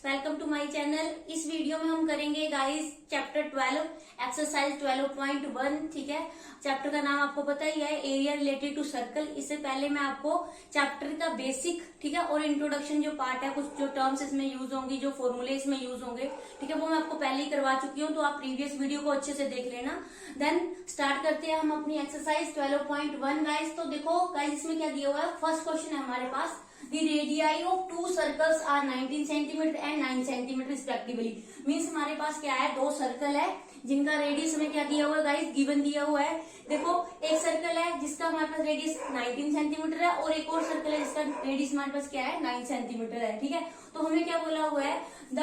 Welcome to my channel. इस video में हम करेंगे गाइस चैप्टर 12 एक्सरसाइज 12.1। ठीक है, चैप्टर का नाम आपको पता ही है, एरिया रिलेटेड टू सर्कल। इससे पहले मैं आपको चैप्टर का बेसिक, ठीक है, और इंट्रोडक्शन जो पार्ट है, कुछ जो टर्म्स इसमें यूज होंगी, जो फॉर्मूले इसमें यूज होंगे, ठीक है, वो मैं आपको पहले ही करवा चुकी हूँ, तो आप प्रीवियस वीडियो को अच्छे से देख लेना। देन स्टार्ट करते हैं हम अपनी एक्सरसाइज 12.1 गाइस। तो देखो गाइस, इसमें क्या दिया हुआ है, फर्स्ट क्वेश्चन है हमारे पास, The radii of two circles are 19 centimeter and 9 centimeter respectively। Means हमारे पास क्या है, दो सर्कल है जिनका रेडियस हमें क्या दिया हुआ है गाइस, गिवन दिया हुआ है। देखो एक सर्कल है जिसका हमारे पास रेडियस 19 सेंटीमीटर है और एक और सर्कल है जिसका रेडियस हमारे पास क्या है, 9 सेंटीमीटर है। ठीक है, तो हमें क्या बोला हुआ है, the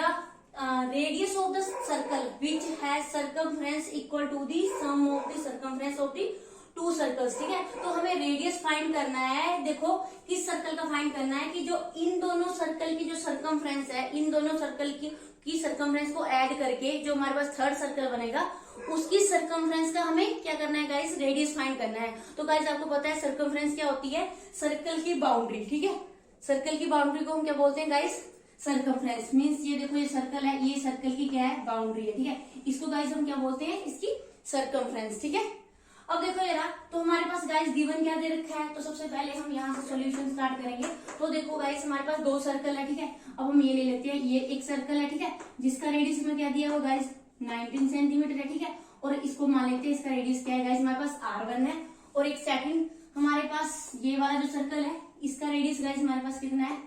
radius of the circle which has circumference equal to the sum of the circumference of the two circles. ठीक है, तो हमें रेडियस फाइंड करना है। देखो किस सर्कल का फाइंड करना है कि जो इन दोनों सर्कल की जो सर्कमफ्रेंस है, इन दोनों सर्कल की सर्कमफ्रेंस को ऐड करके जो हमारे पास थर्ड सर्कल बनेगा, उसकी सर्कमफ्रेंस का हमें क्या करना है गाइस, रेडियस फाइंड करना है। तो गाइस आपको पता है सर्कमफ्रेंस क्या होती है, सर्कल की बाउंड्री। ठीक है, सर्कल की बाउंड्री को हम क्या बोलते हैं गाइस, सर्कमफ्रेंस। मीन्स ये देखो, ये सर्कल है, ये सर्कल की क्या है, बाउंड्री है। ठीक है, इसको गाइस हम क्या बोलते हैं, इसकी सर्कमफ्रेंस। ठीक है, अब देखो जरा, तो हमारे पास गाइस गिवन क्या दे रखा है, तो सबसे पहले हम यहाँ से सॉल्यूशन स्टार्ट करेंगे। तो देखो गाइस, हमारे पास दो सर्कल है। ठीक है, अब हम ये ले लेते हैं, ये एक सर्कल है, ठीक है, जिसका रेडियस में क्या दिया हुआ गाइस, 19 सेंटीमीटर है। ठीक है, और इसको मान लेते हैं, इसका रेडियस क्या है गाइस, हमारे पास R1 है। और एक सेकंड, हमारे पास ये वाला जो सर्कल है, इसका रेडियस गाइस हमारे पास कितना है,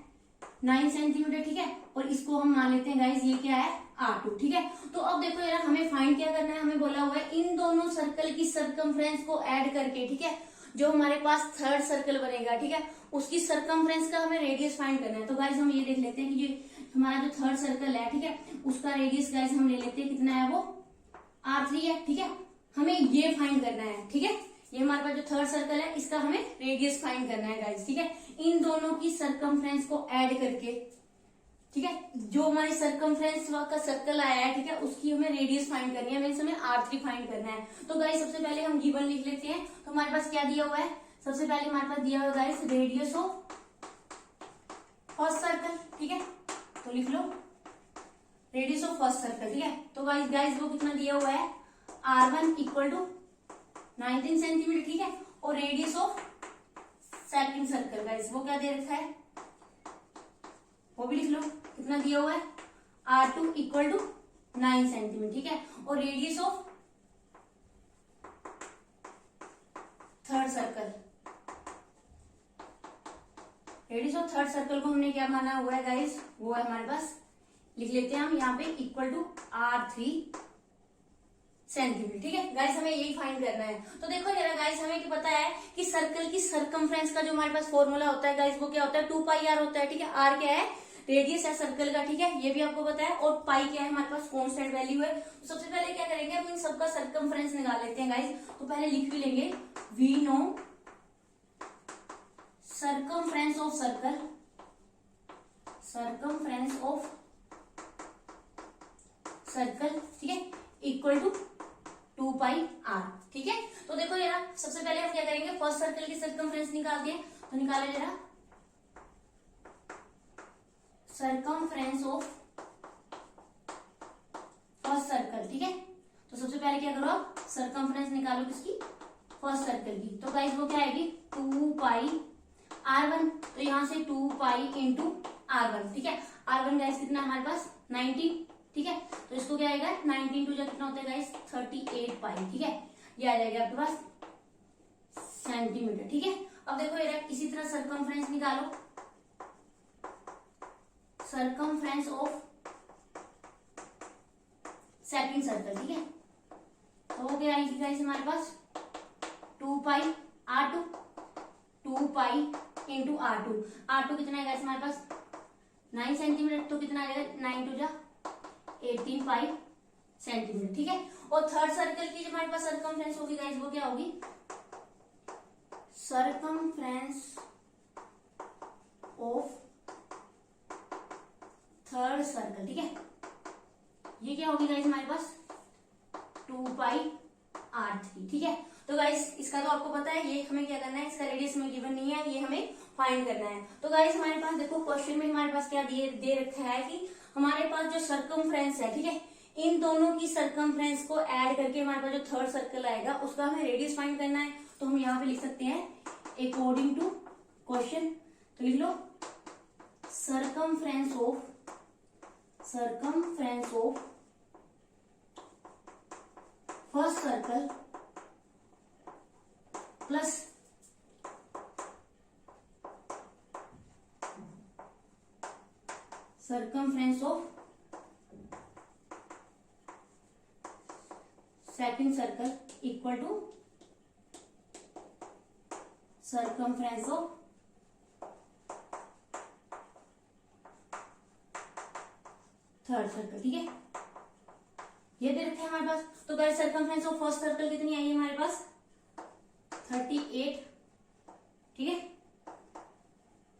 9 सेंटीमीटर। ठीक है, और इसको हम मान लेते हैं गाइस, ये क्या है, R2। ठीक है, तो अब देखो यार, हमें फाइंड क्या करना है, हमें बोला हुआ है इन दोनों सर्कल की सर्कमफ्रेंस को ऐड करके, ठीक है, जो हमारे पास थर्ड सर्कल बनेगा, ठीक है, उसकी सर्कमफ्रेंस का हमें रेडियस फाइंड करना है। तो गाइस हम ये देख लेते हैं कि जो हमारा जो थर्ड सर्कल है, ठीक है, उसका रेडियस गाइस हम ले लेते हैं, कितना है वो, R3 है। ठीक है, हमें ये फाइंड करना है। ठीक है, ये हमारे पास जो थर्ड सर्कल है, इसका हमें रेडियस फाइंड करना है गाइस। ठीक है, इन दोनों की सर्कमफ्रेंस को ऐड करके, ठीक है, जो हमारी सर्कमफ्रेंस का सर्कल आया है, ठीक है, उसकी हमें रेडियस फाइंड करनी है, मीन्स हमें R3 फाइंड करना है। तो गाइस सबसे पहले हम गिवन लिख लेते हैं। तो हमारे पास क्या दिया हुआ है, सबसे पहले हमारे पास दिया हुआ guys radius of first circle. ठीक है, तो लिख लो रेडियस ऑफ फर्स्ट सर्कल। ठीक है, तो गाइस वो कितना दिया हुआ है, R1 इक्वल टू 19 सेंटीमीटर। ठीक है, और radius of second circle guys वो क्या दे रखा है, वो भी लिख लो, कितना दिया हुआ है, R2 इक्वल टू 9 सेंटीमीटर। ठीक है, और radius of third circle, radius of third circle को हमने क्या माना हुआ है गाइस, वो है हमारे पास, लिख लेते हैं हम यहाँ पे, इक्वल टू R3 सेंटीमीटर। ठीक है गाइस, हमें यही फाइंड करना है। तो देखो जरा गाइस, हमें क्या पता है कि सर्कल की सर्कमफ्रेंस का जो हमारे पास फॉर्मूला होता है गाइस, वो क्या होता है, 2πr होता है। ठीक है, R क्या है, रेडियस है सर्कल का। ठीक है, ये भी आपको पता है, और पाई क्या है, हमारे पास कांस्टेंट वैल्यू है। तो सबसे पहले क्या करेंगे, हम इन सबका सर्कमफ्रेंस निकाल लेते हैं गाइस। तो पहले लिख भी लेंगे, we know circumference of circle, circumference of circle, ठीक है, इक्वल टू 2πr। ठीक है, तो देखो जरा, सबसे पहले हम क्या करेंगे, फर्स्ट सर्कल की सर्कमफ्रेंस निकालते हैं। तो निकाले जरा, सर्कमफ्रेंस ऑफ फर्स्ट सर्कल। ठीक है, तो सबसे पहले क्या करो, आप सर्कमफ्रेंस निकालो किसकी, फर्स्ट सर्कल की। तो गाइस वो क्या आएगी, 2πr1। तो यहां से 2π इंटू R1। ठीक है, R1 गाइस कितना हमारे पास, 19। ठीक है, तो इसको क्या आएगा, 19 टू कितना होता है गाइस, 38 पाई। ठीक है, ये आ जाएगा आपके पास सेंटीमीटर। ठीक है, अब देखो ये इसी तरह सर्कमफ्रेंस निकालो, सर्कमफ्रेंस ऑफ सेकंड सर्कल। ठीक है, तो वो क्या आएगी गाइस हमारे पास, 2πr2, 2π इंटू R2 कितना है गाइस हमारे पास, 9 सेंटीमीटर। तो कितना आ जाएगा, 9 टू 18 सेंटीमीटर। ठीक है, और थर्ड सर्कल की जो हमारे पास सर्कमफ्रेंस होगी गाइस, वो क्या होगी, सर्कमफ्रेंस ऑफ थर्ड सर्कल। ठीक है, ये क्या होगी गाइस हमारे पास, 2πr3। ठीक है, तो गाइस इसका तो आपको पता है, ये हमें क्या करना है, इसका रेडियस में गिवन नहीं है, ये हमें फाइंड करना है। तो गाइस हमारे पास देखो, क्वेश्चन में हमारे पास क्या दे रखा है कि हमारे पास जो सर्कमफ्रेंस है, ठीक है, इन दोनों की सर्कमफ्रेंस को ऐड करके हमारे पास जो थर्ड सर्कल आएगा उसका हमें रेडियस फाइंड करना है। तो हम यहाँ पे लिख सकते हैं अकॉर्डिंग टू क्वेश्चन, तो लिख लो circumference of first circle plus circumference of second circle equal to circumference of third circle. ठीक है, ये दे रखे हैं हमारे पास। तो guys circumference of first circle कितनी आई है हमारे पास 38, ठीक है,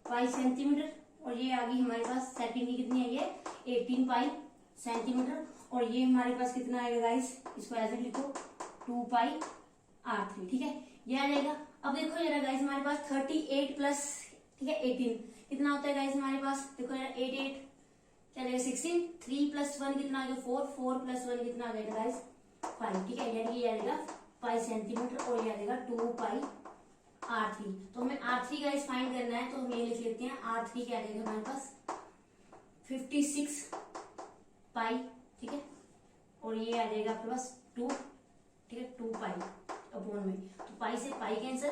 5 सेंटीमीटर, और ये आ गई हमारे पास सेकंड की कितनी आई है 18 सेंटीमीटर, और ये हमारे पास कितना आएगा गाइस, इसको ऐसे लिखो 2πr3, ठीक है, ये आ जाएगा। अब देखो जरा गाइस हमारे पास 38 प्लस, ठीक है, 18 कितना होता है गाइस हमारे पास, देखो यार 8 चलेगा 16, 3 प्लस 1 कितना आ गया 4, 4 प्लस 1 कितना आ जाएगा गाइस 5, ठीक है, यानी ये आ जाएगा 5 सेंटीमीटर और ये आ जाएगा 2πr3। तो हमें r3 गाइस फाइंड करना है, तो हम ये लिख लेते हैं r3 क्या आ जाएगा हमारे पास 56 पाई, ठीक है, और ये आ जाएगा आपके पास 2, ठीक है, 2π अपॉन में, तो पाई से पाई कैंसिल,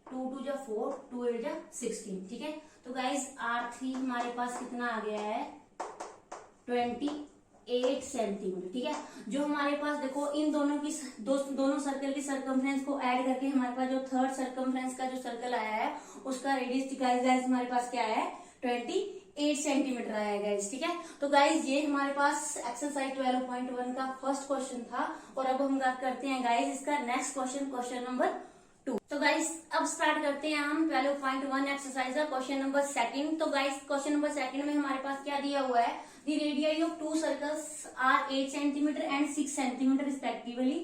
2 2 जा 4, 2 8 जा 16, ठीक है। तो गाइस r3 हमारे पास कितना आ गया है 28 सेंटीमीटर, ठीक है। जो हमारे पास देखो इन दोनों की दोनों सर्कल की सर्कमफ्रेंस को ऐड करके हमारे पास जो थर्ड सर्कमफ्रेंस का जो सर्कल आया है उसका रेडियस गाइस हमारे पास क्या है 28 सेंटीमीटर आया गाइस, ठीक है। तो गाइस ये हमारे पास एक्सरसाइज 12.1 का फर्स्ट क्वेश्चन था, और अब हम बात करते हैं गाइस इसका नेक्स्ट क्वेश्चन, क्वेश्चन नंबर 2। तो गाइस अब स्टार्ट करते हैं हम 12.1 एक्सरसाइज का क्वेश्चन नंबर सेकंड। तो गाइस क्वेश्चन नंबर सेकंड में हमारे पास क्या दिया हुआ है, the radius of two circles are 8 centimetre and 6 centimetre respectively,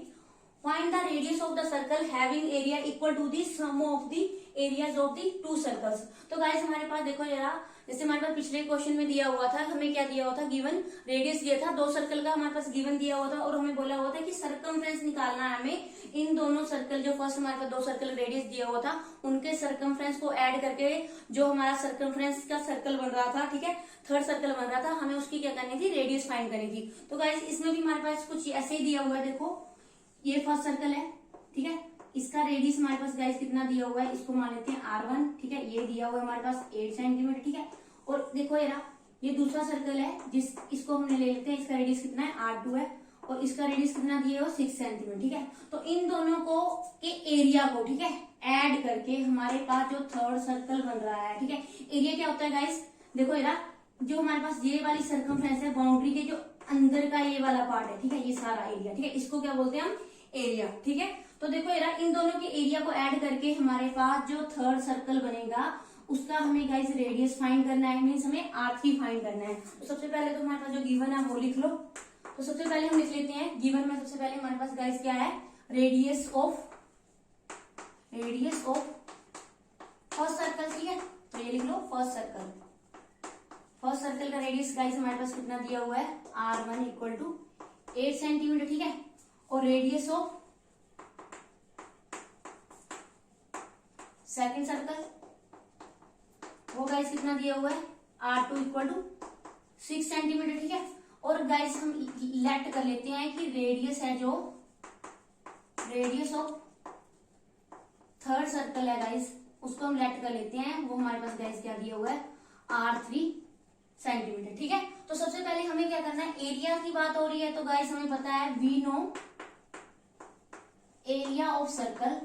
find the radius of the circle having area equal to the sum of the areas of the two circles. तो guys हमारे पास देखो जरा, जैसे हमारे पास पिछले क्वेश्चन में दिया हुआ था, हमें क्या दिया हुआ था, गिवन रेडियस दिया था, 2 सर्कल का हमारे पास गिवन दिया हुआ था, और हमें बोला हुआ था कि सर्कमफ्रेंस निकालना है हमें इन दोनों सर्कल, जो फर्स्ट हमारे पास 2 सर्कल रेडियस दिया हुआ था उनके सर्कमफ्रेंस को ऐड करके जो हमारा सर्कमफ्रेंस का सर्कल बन रहा था, ठीक है, थर्ड सर्कल बन रहा था, हमें उसकी क्या करनी थी, रेडियस फाइंड करनी थी। तो गाइस इसमें भी हमारे पास कुछ ऐसे ही दिया हुआ है, देखो ये फर्स्ट सर्कल है, ठीक है, इसका रेडियस हमारे पास गाइस कितना दिया हुआ है, इसको मान लेते हैं r1, ठीक है, ये दिया हुआ है हमारे पास 8 सेंटीमीटर, ठीक है, और देखो यार ये दूसरा सर्कल है इसको हमने ले लेते हैं, इसका रेडियस कितना है r2 है, और इसका रेडियस कितना दिया हुआ 6 सेंटीमीटर, ठीक है। तो इन दोनों को के एरिया को, ठीक है, ऐड करके हमारे पास जो थर्ड सर्कल बन रहा है, ठीक है, एरिया क्या होता है गाइस, देखो यार जो हमारे पास ये वाली सर्कमफ्रेंस है, बाउंड्री के जो अंदर का ये वाला पार्ट है, ठीक है, ये सारा एरिया, ठीक है, इसको क्या बोलते हैं हम एरिया, ठीक है। तो देखो यार इन दोनों के एरिया को ऐड करके हमारे पास जो थर्ड सर्कल बनेगा उसका हमें गाइस रेडियस फाइंड करना है, मीन्स हमें r3 फाइंड करना है। तो सबसे पहले तो हमारे पास जो गिवन है वो लिख लो। तो सबसे पहले हम लिख लेते हैं गिवन में, सबसे पहले हमारे पास गाइस क्या है, रेडियस ऑफ फर्स्ट सर्कल, ठीक है, तो ये लिख लो फर्स्ट सर्कल का रेडियस गाइस हमारे पास कितना दिया हुआ है r1 इक्वल टू 8 सेंटीमीटर, ठीक है, और रेडियस ऑफ सेकंड सर्कल वो गाइस कितना दिया हुआ है r2 इक्वल टू 6 सेंटीमीटर, ठीक है। और गाइस हम लेट कर लेते हैं कि रेडियस है जो रेडियस ऑफ थर्ड सर्कल है गाइस उसको हम लेट कर लेते हैं, वो हमारे पास गाइस क्या दिया हुआ है r3 सेंटीमीटर, ठीक है। तो सबसे पहले हमें क्या करना है, एरिया की बात हो रही है, तो गाइस हमें पता है we know area of circle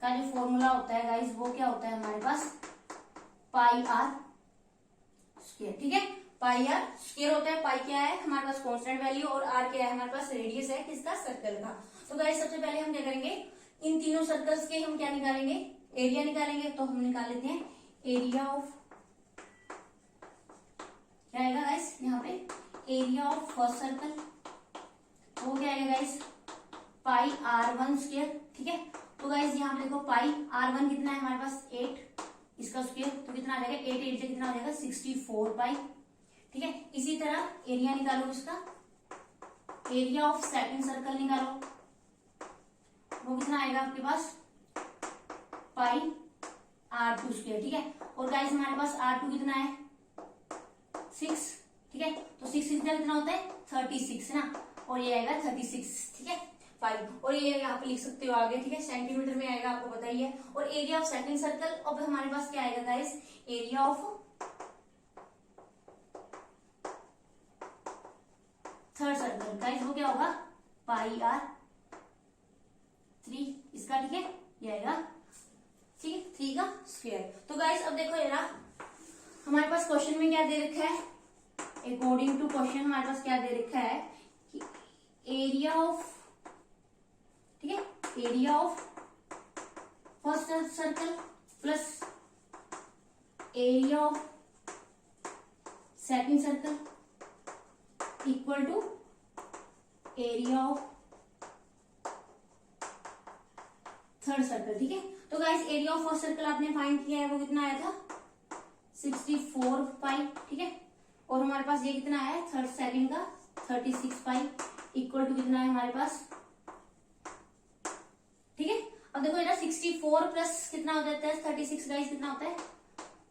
का जो फॉर्मूला होता है गाइस वो क्या होता है हमारे पास पाई आर स्क्वायर, ठीक है, पाई आर स्क्वायर होता है। पाई क्या है हमारे पास कांस्टेंट वैल्यू, और आर क्या है हमारे पास रेडियस है किसका, सर्कल का। तो गाइस सबसे पहले हम क्या करेंगे, इन तीनों सर्कल्स के हम क्या निकालेंगे, एरिया निकालेंगे। तो हम निकाल लेते हैं एरिया ऑफ, क्या आएगा गाइस यहाँ पे एरिया ऑफ फर्स्ट सर्कल, वो क्या आएगा गाइस पाई r1 स्क्वायर, ठीक है। तो गाइस यहाँ पे देखो पाई r1 कितना है हमारे पास 8, इसका स्क्वायर, तो कितना आ जाएगा 8 8 कितना हो जाएगा 64 पाई। ठीक है, इसी तरह एरिया निकालो इसका, एरिया ऑफ सेकंड सर्कल निकालो, वो कितना आएगा आपके पास पाई R2 स्क्वायर। ठीक है, और गाइस हमारे पास R2 कितना है 6। ठीक है, तो 6 कितना होता है 36 ना, और ये आएगा 36। ठीक है, 5, और ये यहाँ पे लिख सकते हो आगे। ठीक है, सेंटीमीटर में आएगा, आपको पता ही है। और एरिया ऑफ सेकंड सर्कल, अब हमारे पास क्या आएगा guys, area of third circle guys, वो क्या होगा पाई R3 इसका। ठीक है, ये आएगा ठीक है 3 का स्क्वायर। तो गाइस अब देखो जरा हमारे पास क्वेश्चन में क्या दे रखा है, अकॉर्डिंग टू क्वेश्चन हमारे पास क्या दे रखा है कि एरिया ऑफ, ठीक है, area of first circle plus area of second circle equal to area of third circle. ठीक है, तो guys area of first circle आपने फाइंड किया है, वो कितना आया था 64 पाई। ठीक है, और हमारे पास ये कितना है थर्ड सेकंड का 36 पाई इक्वल टू कितना है हमारे पास। ठीक है, अब देखो बेटा 64 प्लस कितना हो जाता है 36 गाइस, कितना होता है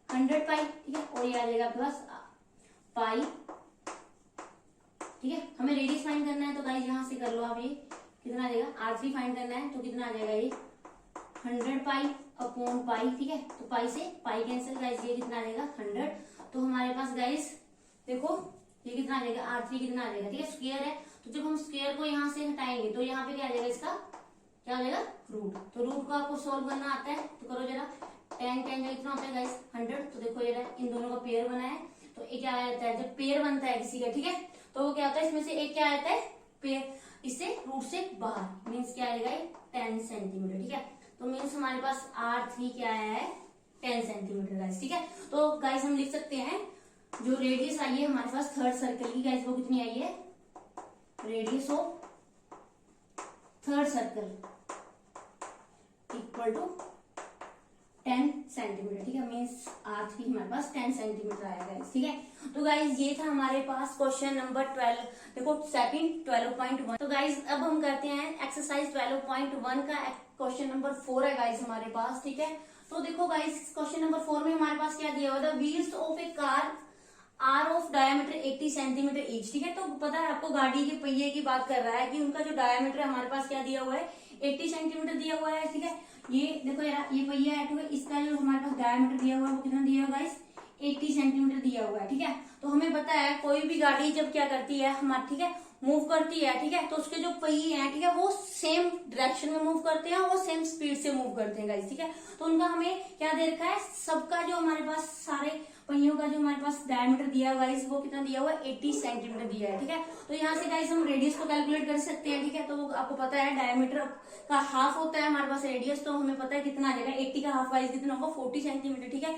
100 पाई। ठीक है, और ये आ जाएगा आपके पास पाई। ठीक है, हमें रेडियस फाइंड करना है, तो गाइस यहां से कर लो आप, ये कितना आ जाएगा R3 फाइंड करना है, तो कितना आ जाएगा ये 100 पाई अपॉन पाई। ठीक है, तो पाई से पाई कैंसिल गाइस, ये कितना आ जाएगा 100। तो हमारे पास गाइस देखो ये कितना आ जाएगा R3 कितना आ जाएगा। ठीक है, स्क्वायर है, तो जब हम स्क्वायर को यहाँ से हटाएंगे तो यहाँ पे क्या आ जाएगा इसका, क्या हो जाएगा रूट। तो रूट को आपको सोल्व करना आता है, तो करो जरा 10 10 कितना होता है गाइस 100। तो देखो ये इन दोनों का पेयर बना है, तो एक क्या आता है जब पेयर बनता है किसी का, ठीक है, तो वो क्या होता है इसमें से एक क्या आता है पेयर, इससे रूट से बाहर, मीन्स क्या आएगा 10 सेंटीमीटर। ठीक है, तो मीन्स हमारे पास R3 क्या आया है 10 सेंटीमीटर गाइस। ठीक है, तो गाइस हम लिख सकते हैं जो रेडियस आई है हमारे पास थर्ड सर्कल की गाइस, वो कितनी आई है, radius of third circle equal to 10 centimetre. ठीक है, मीन्स R3 हमारे पास 10 सेंटीमीटर आया गाइस। ठीक है, तो गाइस ये था हमारे पास क्वेश्चन नंबर 12, देखो सेकंड 12.1। तो गाइस अब हम करते हैं एक्सरसाइज 12.1 का क्वेश्चन नंबर 4 है गाइस हमारे पास। ठीक है, तो देखो गाइस क्वेश्चन नंबर 4 में हमारे पास क्या दिया हुआ था, wheels of a car are of diameter 80 centimetre each. ठीक है, तो पता है आपको गाड़ी के पहिए की बात कर रहा है कि उनका जो डायमीटर है हमारे पास क्या दिया हुआ है 80 सेंटीमीटर दिया हुआ है। ठीक है, ये देखो यार ये पहिया है, ठीक है, इसका जो हमारे पास डायमीटर दिया हुआ है वो कितना दिया हुआ है 80 सेंटीमीटर दिया हुआ है। ठीक है, तो हमें पता है कोई भी गाड़ी जब क्या करती है हमारी, ठीक है, मूव करती है, ठीक है, तो उसके जो पहिए हैं, ठीक है, वो सेम डायरेक्शन में मूव करते हैं, वो सेम स्पीड से मूव करते हैं गाइस। ठीक है, तो उनका हमें क्या दे रखा है, सबका जो हमारे पास सारे पहियों का जो हमारे पास डायमीटर दिया हुआ है वो कितना दिया हुआ है 80 सेंटीमीटर दिया है। ठीक है, तो यहाँ से गाइस हम रेडियस को कैलकुलेट कर सकते हैं। ठीक है, तो आपको पता है डायमीटर का हाफ होता है हमारे पास रेडियस, तो हमें पता है कितना आ जाएगा 80 का हाफ वाइज कितना होगा 40 सेंटीमीटर। ठीक है,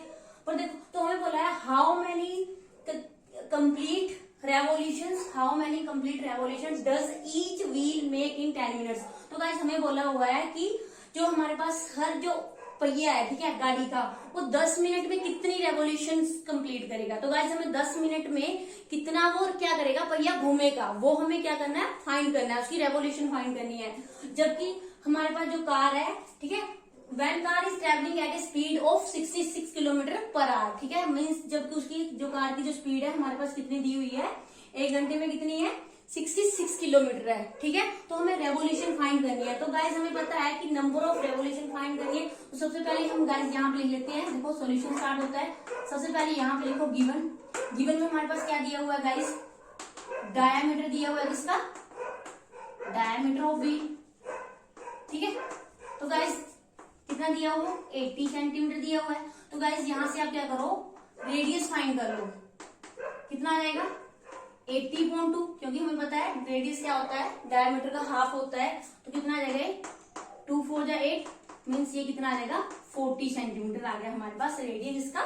पर देखो तो हमें बोला है how many complete revolutions, how many complete revolutions does each wheel make in 10 minutes. तो गाइस हमें बोला हुआ है कि जो हमारे पास हर जो पहिया है, ठीक है, गाड़ी का, वो 10 मिनट में कितनी रेवोल्यूशन कंप्लीट करेगा। तो गाइस हमें 10 मिनट में कितना वो क्या करेगा पहिया घूमेगा, वो हमें क्या करना है फाइंड करना है, उसकी रेवोल्यूशन फाइंड करनी है। जबकि हमारे पास जो कार है, ठीक है, when car is travelling at A speed of 66 kilometre per hour. ठीक है, मीन्स जबकि उसकी जो कार की जो स्पीड है हमारे पास कितनी दी हुई है, 1 घंटे में कितनी है 66 किलोमीटर है। ठीक है, तो हमें रेवोल्यूशन फाइंड करनी है। तो गाइस हमें पता है कि नंबर ऑफ रेवोल्यूशन फाइंड करनी है, तो सबसे पहले हम गाइस यहाँ पे लिख लेते हैं। देखो सॉल्यूशन स्टार्ट होता है, सबसे पहले यहाँ पे लिखो गिवन। गिवन में हमारे पास क्या दिया हुआ है गाइस, डायामीटर दिया हुआ है किसका, डायामीटर ऑफ व्हील। ठीक है, तो गाइस कितना दिया हुआ 80 सेंटीमीटर दिया हुआ है। तो गाइस यहाँ से आप क्या करो रेडियस फाइंड कर लो, कितना आ जाएगा 80.2, क्योंकि हमें पता है रेडियस क्या होता है डायमीटर का हाफ होता है, तो कितना आ जाएगा 2 4 जा 8, मीन्स ये कितना आ जाएगा 40 सेंटीमीटर आ गया हमारे पास रेडियस इसका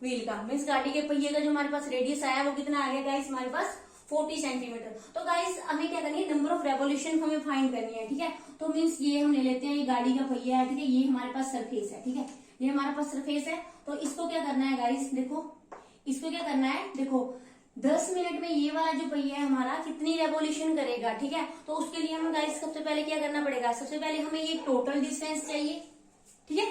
व्हील का। मीन्स गाड़ी के पहिए का जो हमारे पास रेडियस आया वो कितना आ गया गाइस हमारे पास 40 सेंटीमीटर। तो गाइस हमें क्या करनी है, नंबर ऑफ रेवोल्यूशन हमें फाइंड करनी है। ठीक है, तो मीन्स ये हम ले लेते हैं, ये गाड़ी का पहिया है, ठीक है, ये हमारे पास सरफेस है, ठीक है, ये हमारे पास सरफेस है। तो इसको क्या करना है गाइस, देखो इसको क्या करना है, देखो 10 मिनट में ये वाला जो पहिया है हमारा कितनी रेवोल्यूशन करेगा, ठीक है। तो उसके लिए हमें गाइस सबसे पहले क्या करना पड़ेगा, सबसे पहले हमें ये टोटल डिस्टेंस चाहिए, ठीक है।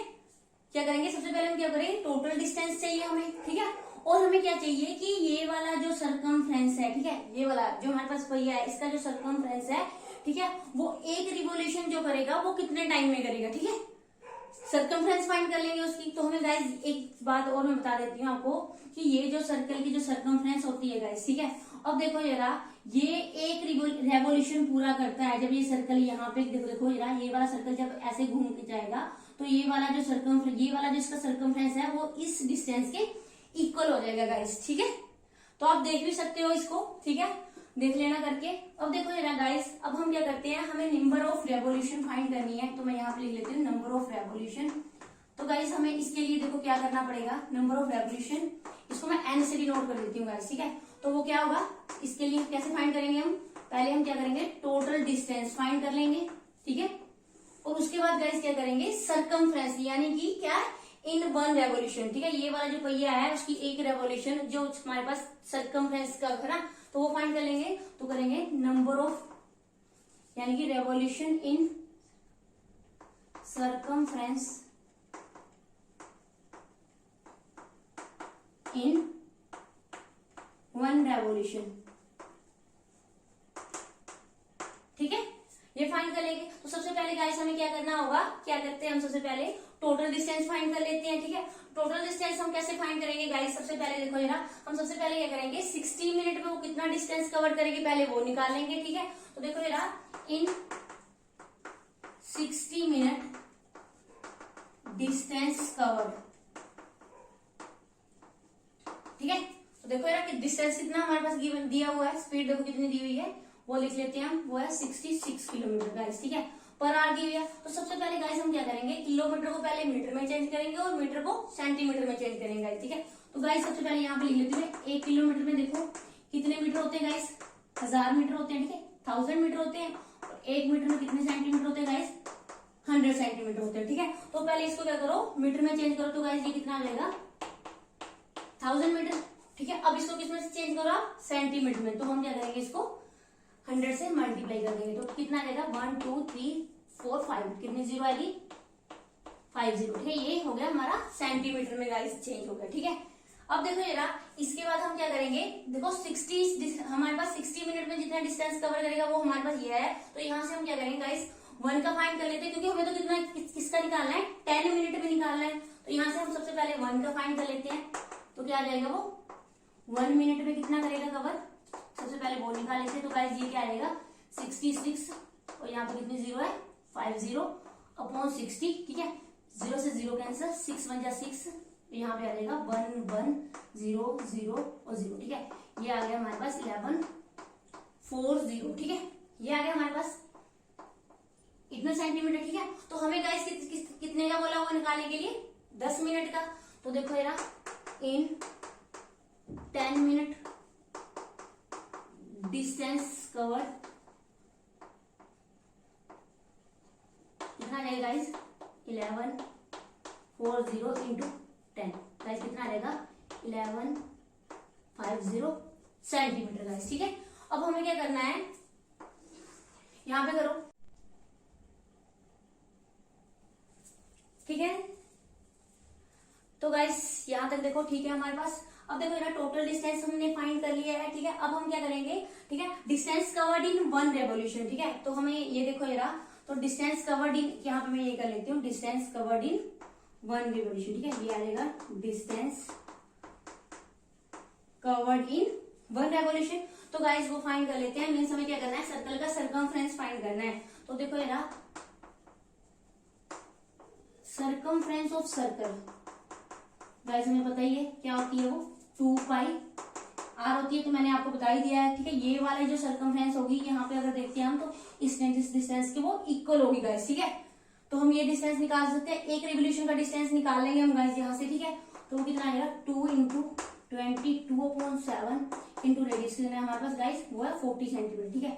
क्या करेंगे, सबसे पहले हम क्या करेंगे, टोटल डिस्टेंस चाहिए हमें, ठीक है। और हमें क्या चाहिए कि ये वाला जो सरकमफ्रेंस है, ठीक है, ये वाला जो हमारे पास पहिया है इसका जो सरकमफ्रेंस है, ठीक है, वो एक रिवोल्यूशन जो करेगा वो कितने टाइम में करेगा, ठीक है। सरकमफ्रेंस फाइंड कर लेंगे उसकी। तो हमें गाइस एक बात और मैं बता देती हूँ आपको कि ये जो सर्कल की जो सरकमफ्रेंस होती है गाइस, ठीक है। अब देखो जरा, ये एक रेवोल्यूशन पूरा करता है जब ये सर्कल यहाँ पे, देखो जरा, ये वाला सर्कल जब ऐसे घूम के जाएगा तो ये वाला जो ये वाला जो इसका सरकमफ्रेंस है वो इस डिस्टेंस के इक्वल हो जाएगा गाइस, ठीक है। तो आप देख भी सकते हो इसको, ठीक है, देख लेना करके। अब देखो जरा गाइस, अब हम क्या करते हैं, हमें नंबर ऑफ रेवोल्यूशन फाइंड करनी है। तो मैं यहाँ पे लिख लेती हूँ नंबर ऑफ रेवोल्यूशन। तो गाइस हमें इसके लिए देखो क्या करना पड़ेगा, नंबर ऑफ रेवोल्यूशन, इसको मैं एन से डिनोट कर देती हूँ गाइस, ठीक है। तो वो क्या होगा, इसके लिए कैसे फाइंड करेंगे हम, पहले हम क्या करेंगे, टोटल डिस्टेंस फाइंड कर लेंगे, ठीक है। और उसके बाद गाइस क्या करेंगे, सरकमफ्रेंस, यानी कि क्या, इन वन रेवोल्यूशन, ठीक है। ये वाला जो पहिया है उसकी एक रेवोल्यूशन जो हमारे पास सरकमफ्रेंस का है ना, तो वो फाइंड कर लेंगे। तो करेंगे नंबर ऑफ, यानी कि revolution in circumference in one revolution, ठीक है, ये फाइंड कर लेंगे। तो सबसे पहले गाइस हमें क्या करना होगा, क्या करते हैं हम, सबसे पहले टोटल डिस्टेंस फाइंड कर लेते हैं, ठीक है। टोटल डिस्टेंस हम कैसे फाइंड करेंगे गाइस, सबसे पहले देखो जरा, हम सबसे पहले क्या करेंगे, 60 मिनट में वो कितना डिस्टेंस कवर करेगी पहले वो निकाल लेंगे, ठीक है। तो देखो जरा, इन 60 मिनट डिस्टेंस कवर्ड, ठीक है। तो देखो यार कि डिस्टेंस कितना हमारे पास गिवन दिया हुआ है, स्पीड देखो कितनी दी हुई है, वो लिख लेते हैं हम, वो है 66 किलोमीटर गाइस, ठीक है, पर आवर दी हुई है। तो सबसे पहले गाइस हम क्या करेंगे, किलोमीटर को पहले मीटर में चेंज करेंगे और मीटर को सेंटीमीटर में चेंज करेंगे गाइस, ठीक है। तो गाइस सबसे पहले यहाँ पे लिख लेते हैं, 1 किलोमीटर में देखो कितने मीटर होते हैं गाइस, 1000 मीटर होते हैं, ठीक है, 1000 मीटर होते हैं। और 1 मीटर में कितने सेंटीमीटर होते हैं गाइस, 100 सेंटीमीटर होते हैं, ठीक है। तो पहले इसको क्या करो, मीटर में चेंज करो, तो गाइस ये कितना आ जाएगा, 1000 मीटर, ठीक है। अब इसको किसमें से चेंज करो आप, सेंटीमीटर में। तो हम क्या करेंगे, इसको 100 से मल्टीप्लाई कर देंगे, तो कितना आएगा, 1 2 3 4 5, कितनी जीरो आएगी, 50, ठीक है। ये हो गया हमारा सेंटीमीटर में गाइस चेंज हो गया, ठीक है। अब देखो जरा, इसके बाद हम क्या करेंगे, देखो 60 हमारे पास 60 मिनट में जितना डिस्टेंस कवर करेगा वो हमारे पास ये है। तो यहाँ से हम क्या करेंगे गाइस, 1 का फाइंड कर लेते हैं, क्योंकि हमें तो कितना किसका निकालना है, 10 मिनट में निकालना है। तो यहाँ से हम सबसे पहले 1 का फाइंड कर लेते हैं। तो क्या आ जाएगा, वो 1 मिनट में कितना करेगा कवर, सबसे पहले वो निकाल लेते हैं। तो गाइस ये क्या आएगा, 66, और यहाँ पे कितनी जीरो है, 50 अपॉन 60, ठीक है। 0 से 0 कैंसिल, 6 1 जा 6, यहाँ पे आ जाएगा 1 1 0 0 और 0, ठीक है। ये आ गया हमारे पास 11 4 0, ठीक है। ये आ गया हमारे पास इतने सेंटीमीटर, ठीक है। तो हमें गाइस कितने का बोला वो निकालने के लिए, 10 मिनट का। तो देखो जरा, इन 10 मिनट डिस्टेंस कवर कितना रहेगा गाइस, 11 4 0 इंटू 10, गाइस कितना रहेगा, 11 50 सेंटीमीटर गाइस, ठीक है। अब हमें क्या करना है, यहां पे करो, ठीक है। तो गाइस यहां तक देखो, ठीक है हमारे पास। अब देखो जरा, टोटल डिस्टेंस हमने फाइंड कर लिया है, ठीक है। अब हम क्या करेंगे, ठीक है, डिस्टेंस कवर्ड इन 1 रेवोल्यूशन, ठीक है। तो हमें ये देखो जरा, तो डिस्टेंस कवर्ड इन, यहाँ पे मैं ये कर लेती हूँ, डिस्टेंस कवर्ड इन 1 रेवोल्यूशन, ठीक है। ये आ जाएगा डिस्टेंस कवर्ड इन 1 रेवोल्यूशन। तो गाइस वो फाइंड कर लेते हैं। मीन्स हमें क्या करना है, सर्कल का सरकमफ्रेंस फाइंड करना है। तो देखो जरा, सरकमफ्रेंस ऑफ सर्कल गाइस हमें पता ही है क्या होती है, वो 2 पाई आर होती है। तो मैंने आपको बता ही दिया है, ठीक है। ये वाले जो सरकमफ्रेंस होगी, यहाँ पे अगर देखते हैं हम, तो इस डिस्टेंस के वो इक्वल होगी गाइस, ठीक है। तो हम ये डिस्टेंस निकाल सकते हैं, एक रिवोल्यूशन का डिस्टेंस निकाल लेंगे हम गाइस यहाँ से, ठीक है। तो वो कितना आएगा, 2 इंटू 22/7 इंटू रेडियस कितना है हमारे पास गाइस, वो है 40 सेंटीमीटर, ठीक है।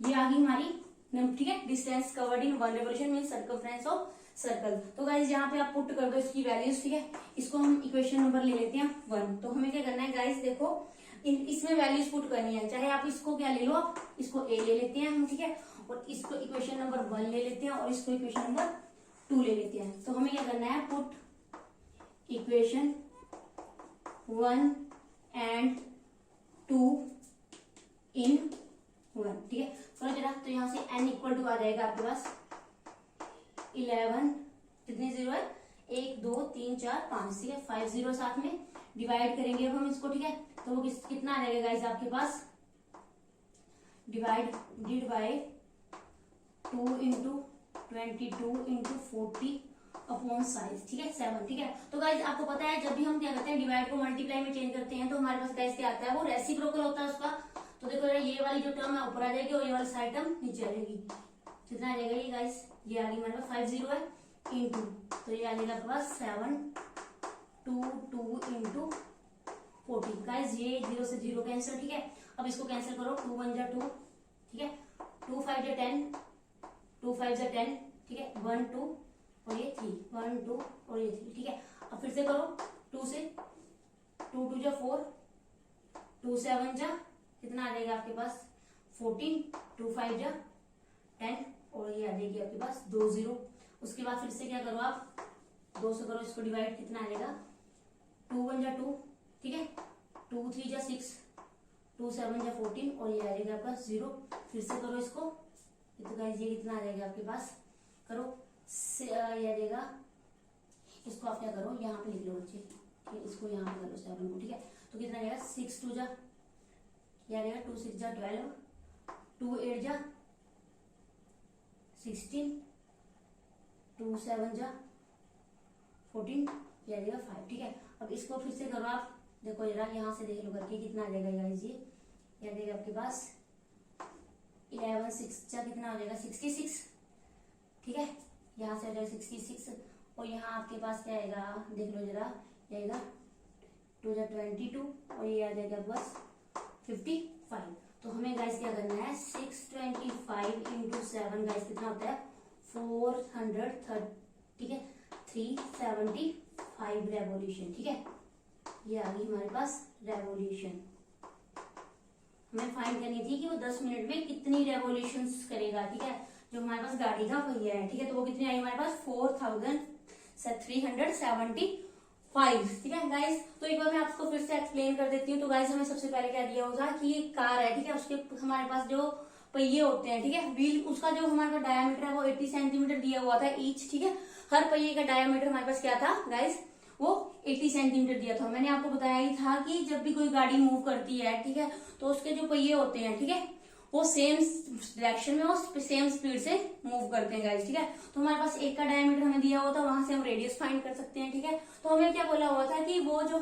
ये आ गई हमारी, ठीक है, distance covered in 1 revolution mean circumference of circle. तो गाइज यहाँ पे आप पुट कर दो इसकी वैल्यूज, ठीक है। इसको हम इक्वेशन नंबर ले लेते हैं 1। तो हमें क्या करना है गाइज, देखो इसमें वैल्यूज पुट करनी है, चाहे आप इसको क्या ले लो, आप इसको a ले लेते हैं हम, ठीक है, और इसको इक्वेशन नंबर 1 ले लेते हैं और इसको इक्वेशन नंबर 2 ले लेते हैं। तो हमें क्या करना है, पुट इक्वेशन 1 एंड 2 इन 1, ठीक है। चलो जरा, तो यहाँ से n इक्वल टू आ जाएगा आपके पास 11, कितने जीरो है, 1 2 3 4 5, ठीक है, 5 जीरो साथ में डिवाइड करेंगे अब हम इसको, ठीक है। तो वो कितना आ जाएगा गाइस आपके पास, divide by 2 into 22 into 40 upon size, ठीक है, 7, ठीक है। तो गाइस आपको पता है जब भी हम क्या करते हैं डिवाइड को मल्टीप्लाई में चेंज करते हैं तो हमारे पास गाइस क्या आता है, वो रेसिप्रोकल होता है उसका। तो देखो ये वाली जो टर्म है ऊपर आ जाएगी और ये वाली साइड टर्म नीचे आ जाएगी। कितना आ जाएगा ये गाइस, ये आ गई हमारे पास 5 जीरो है इंटू, तो ये आ जाएगा आपके पास 7 2 इंटू 40। गाइस ये 0 से 0 कैंसिल, ठीक है। अब इसको कैंसिल करो, 2 1 जा 2, ठीक है, 2 5 जा 10, 2 5 जा 10, ठीक है, 1 2 और ये 3, 1 2 और ये 3, ठीक है। अब फिर से करो 2 से, 2 2 जा 4, 2 7 जा कितना आ जाएगा आपके पास 14, 2 5 जा 10 और ये आ जाएगी आपके पास 2 0। उसके बाद फिर से क्या करो आप, 2 से करो इसको डिवाइड, कितना आ जाएगा 2 1 जा 2, ठीक है, 2 3 जा 6, 2 7 जा 14 और ये आ जाएगा आपका 0। फिर से करो इसको, तो गाइस ये कितना आ जाएगा आपके पास, करो ये आ जाएगा, इसको आप क्या करो यहाँ पे लिख लो बच्चे, ठीक है, इसको यहाँ पे कर लो 7 को, ठीक है। तो कितना आ जाएगा 6 2 जा, ये आ जाएगा 2 6 जा 12, 2 8 जा 16, 2 7 जा 14, ये आ जाएगा 5, ठीक है। अब इसको फिर से करो आप, देखो जरा यहाँ से देख लो करके कितना आ जाएगा गाइस, ये आ जाएगा आपके पास 11 6 जा कितना हो जाएगा 66, ठीक है, यहाँ से आ जाएगा 66 और यहाँ आपके पास क्या आएगा देख लो जरा, ये आएगा 2 जा 22 और ये आ जाएगा बस 55। तो हमें गाइस क्या करना है, 625 इंटू 7 गाइस कितना होता है 430, ठीक है, 375 रेवोल्यूशन, ठीक है। ये आ गई हमारे पास रेवोल्यूशन। हमें फाइंड करनी थी कि वो 10 मिनट में कितनी रेवोल्यूशन करेगा, ठीक है, जो हमारे पास गाड़ी का पहिया है, ठीक है। तो वो कितनी आई हमारे पास 4375, ठीक है गाइस। तो एक बार मैं आपको फिर से एक्सप्लेन कर देती हूँ। तो गाइस हमें सबसे पहले क्या दिया होगा कि ये कार है, ठीक है, उसके हमारे पास जो पहिए होते हैं, ठीक है, व्हील, उसका जो हमारे पास डायमीटर है वो 80 सेंटीमीटर दिया हुआ था ईच, ठीक है। हर पहिए का डायमीटर हमारे पास क्या था गाइस, वो 80 सेंटीमीटर दिया था। मैंने आपको बताया ही था कि जब भी कोई गाड़ी मूव करती है, ठीक है, तो उसके जो पहिए होते हैं, ठीक है, वो सेम डायरेक्शन में वो सेम स्पीड से मूव करते हैं गाइस, ठीक है। तो हमारे पास एक का डायमीटर हमें दिया हुआ था, वहां से हम रेडियस फाइंड कर सकते हैं, ठीक है। तो हमें क्या बोला हुआ था कि वो जो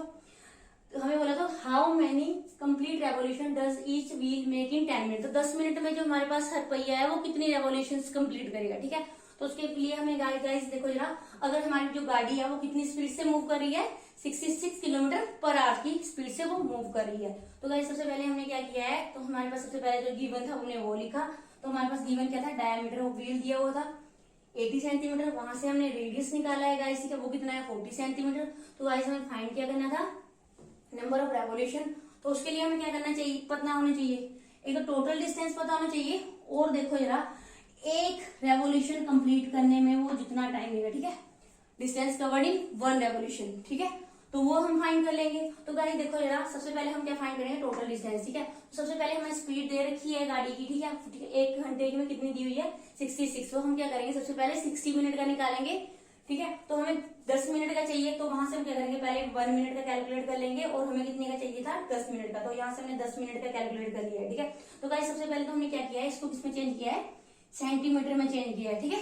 हमें बोला था how many complete revolution does each wheel make in 10 minute. तो 10 मिनट में जो हमारे पास हर पहिया है वो कितनी रेवोल्यूशन कंप्लीट करेगा, ठीक है। तो उसके लिए हमें गाइस देखो जरा, अगर हमारी जो गाड़ी है वो कितनी स्पीड से मूव कर रही है, 66 किलोमीटर पर आवर की स्पीड से वो मूव कर रही है। तो गाइस सबसे पहले हमने क्या किया है, तो हमारे पास सबसे पहले जो गिवन था हमने वो लिखा। तो हमारे पास गिवन क्या था, डायमीटर ऑफ व्हील दिया हुआ था 80 सेंटीमीटर, वहां से हमने रेडियस निकाला है गाइस, ठीक है, वो कितना है 40 सेंटीमीटर। तो गाइस हमें फाइंड क्या करना था, नंबर ऑफ रेवोल्यूशन। तो उसके लिए हमें क्या करना चाहिए, पता होना चाहिए, एक तो टोटल डिस्टेंस पता होना चाहिए, और देखो जरा एक रेवोल्यूशन कंप्लीट करने में वो जितना टाइम लेगा, ठीक है, डिस्टेंस कवर्ड इन 1 रेवोल्यूशन, ठीक है, तो वो हम फाइंड कर लेंगे। तो गाइस देखो जरा, सबसे पहले हम क्या फाइंड करेंगे, टोटल डिस्टेंस, ठीक है। तो सबसे पहले हमें स्पीड दे रखी है गाड़ी की, ठीक है, एक घंटे में कितनी दी हुई है 66। तो हम क्या करेंगे, सबसे पहले 60 मिनट का निकालेंगे, ठीक है। तो हमें 10 मिनट का चाहिए, तो वहां से हम क्या करेंगे, पहले 1 मिनट का कैलकुलेट कर लेंगे, और हमें कितने का चाहिए था 10 मिनट का, तो यहाँ से हमने 10 मिनट का कैलकुलेट कर लिया है, ठीक है। तो गाइस सबसे पहले तो हमने क्या किया है, इसको किसमें चेंज किया है, सेंटीमीटर में चेंज किया है, ठीक है।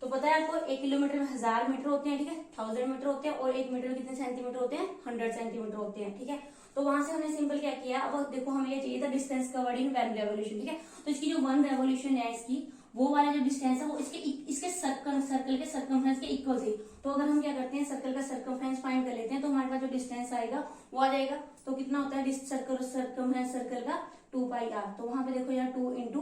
तो पता है आपको 1 किलोमीटर में 1000 मीटर होते हैं, ठीक है, 1000 मीटर होते हैं, और 1 मीटर में कितने सेंटीमीटर होते हैं 100 सेंटीमीटर होते हैं, ठीक है। तो वहां से हमने सिंपल क्या किया, अब देखो हमें ये चाहिए था डिस्टेंस कवर्ड इन 1 रेवोल्यूशन, ठीक है। तो इसकी जो 1 रेवोल्यूशन है इसकी, वो वाला जो डिस्टेंस है वो इसके सर्कल के सर्कमफ्रेंस के इक्वल थी। तो अगर हम क्या करते हैं, सर्कल का सर्कमफ्रेंस फाइंड कर लेते हैं, तो हमारे पास जो डिस्टेंस आएगा वो आ जाएगा। तो कितना होता है सर्कमफ्रेंस सर्कल का 2 पाई r। तो वहां पे देखो यार 2 इंटू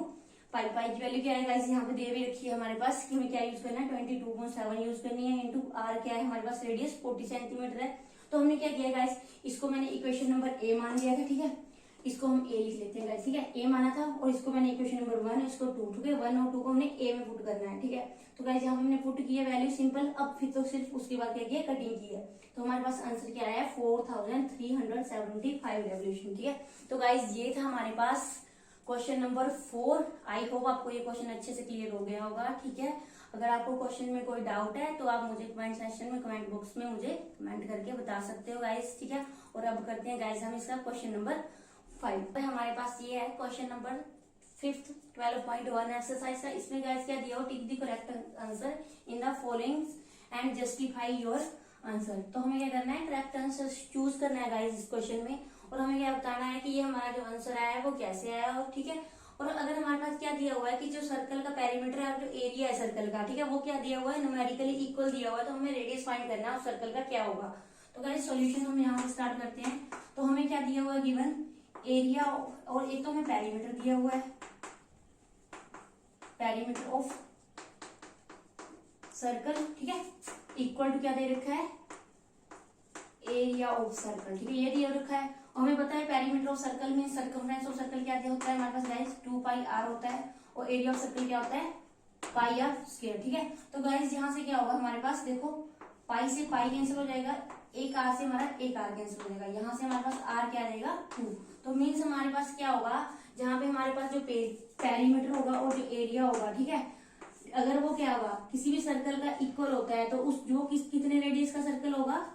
पाई की वैल्यू क्या है गाइस, यहाँ पे दे भी रखी है हमारे पास कि हमें क्या यूज करना है, 22.7 यूज करनी है, इंटू आर क्या है हमारे पास, रेडियस 40 सेंटीमीटर है। तो हमने क्या किया गाइस, इसको मैंने इक्वेशन नंबर ए मान लिया था, ठीक है, इसको हम ए लिख लेते हैं गाइस, ठीक है, ए माना था, और इसको मैंने इक्वेशन नंबर 1, इसको 2, ठीक है, 1 और 2 को हमने ए में पुट करना है, ठीक है। तो गाइस यहाँ हमने पुट किया वैल्यू सिंपल, अब फिर तो सिर्फ उसके बाद क्या किया, कटिंग की है, तो हमारे पास आंसर क्या आया, 4375 रेवोल्यूशन, ठीक है। तो गाइस ये था हमारे पास क्वेश्चन नंबर 4। आई होप आपको ये क्वेश्चन अच्छे से क्लियर हो गया होगा, ठीक है। अगर आपको क्वेश्चन में कोई डाउट है तो आप मुझे कमेंट सेक्शन में, कमेंट बॉक्स में मुझे कमेंट करके बता सकते हो गाइस, ठीक है। और अब करते हैं गाइस हम इसका क्वेश्चन नंबर 5। हमारे पास ये है क्वेश्चन नंबर 5 12.1 एक्सरसाइज का। इसमें गाइस क्या दिया हो, tick the correct answer in the following and justify your answer. तो हमें क्या करना है, करेक्ट आंसर चूज करना है गाइस इस क्वेश्चन में, और हमें क्या बताना है कि ये हमारा जो आंसर आया है वो कैसे आया हो, ठीक है। और अगर हमारे पास क्या दिया हुआ है कि जो सर्कल का पेरीमीटर है और जो एरिया है सर्कल का, ठीक है, वो क्या दिया हुआ है, न्यूमेरिकली इक्वल दिया हुआ है, तो हमें रेडियस फाइंड करना है उस सर्कल का क्या होगा। तो गाइस सॉल्यूशन हम यहाँ से स्टार्ट करते हैं। तो हमें क्या दिया हुआ है, गिवन एरिया, और एक तो हमें पेरीमीटर दिया हुआ है, पेरीमीटर ऑफ सर्कल, ठीक है, इक्वल टू क्या दे रखा है, एरिया ऑफ सर्कल, ठीक है, ये दिया रखा है। और हमें पता है पेरीमीटर ऑफ सर्कल में सर्कमफ्रेंस ऑफ सर्कल क्या होता है हमारे पास गाइस, 2 पाई आर होता है, और एरिया ऑफ सर्कल क्या होता है, पाई आर स्क्वायर, ठीक है। तो गाइस यहाँ से क्या होगा हमारे पास, देखो पाई से पाई कैंसिल हो जाएगा, एक आर से हमारा एक आर कैंसिल हो जाएगा, यहाँ से हमारे पास आर क्या रहेगा, 2। तो मीन्स हमारे पास क्या होगा, जहाँ पे हमारे पास जो पेरीमीटर होगा और जो एरिया होगा, ठीक है, अगर वो क्या होगा, किसी भी सर्कल का इक्वल होता है, तो उस जो कितने रेडियस का सर्कल होगा,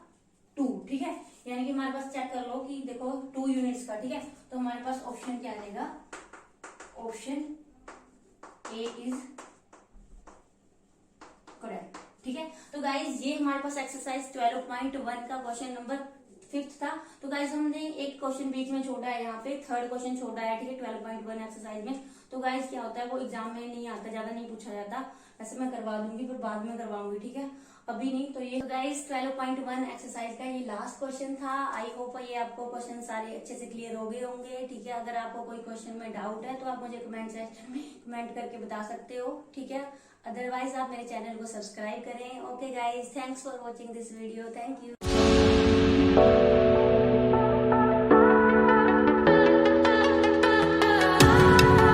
2, ठीक है। यानी कि हमारे पास चेक कर लो कि देखो 2 यूनिट्स का, ठीक है। तो हमारे पास ऑप्शन क्या आएगा, ऑप्शन ए इज करेक्ट, ठीक है। तो गाइज ये हमारे पास एक्सरसाइज 12.1 का क्वेश्चन नंबर 5 था। तो गाइज हमने एक क्वेश्चन बीच में छोड़ा है, यहाँ पे थर्ड क्वेश्चन छोड़ा है, ठीक है, 12.1 एक्सरसाइज में। तो गाइज क्या होता है, वो एग्जाम में नहीं आता, ज्यादा नहीं पूछा जाता, वैसे मैं करवा दूंगी पर बाद में करवाऊंगी, ठीक है, अभी नहीं। तो ये गाइज 12.1 एक्सरसाइज का ये लास्ट क्वेश्चन था। आई होप ये आपको क्वेश्चन सारे अच्छे से क्लियर हो गए होंगे, ठीक है। अगर आपको कोई क्वेश्चन में डाउट है तो आप मुझे कमेंट सेक्शन में कमेंट करके बता सकते हो, ठीक है। अदरवाइज आप मेरे चैनल को सब्सक्राइब करें। Okay guys, thanks for watching this video, thank you.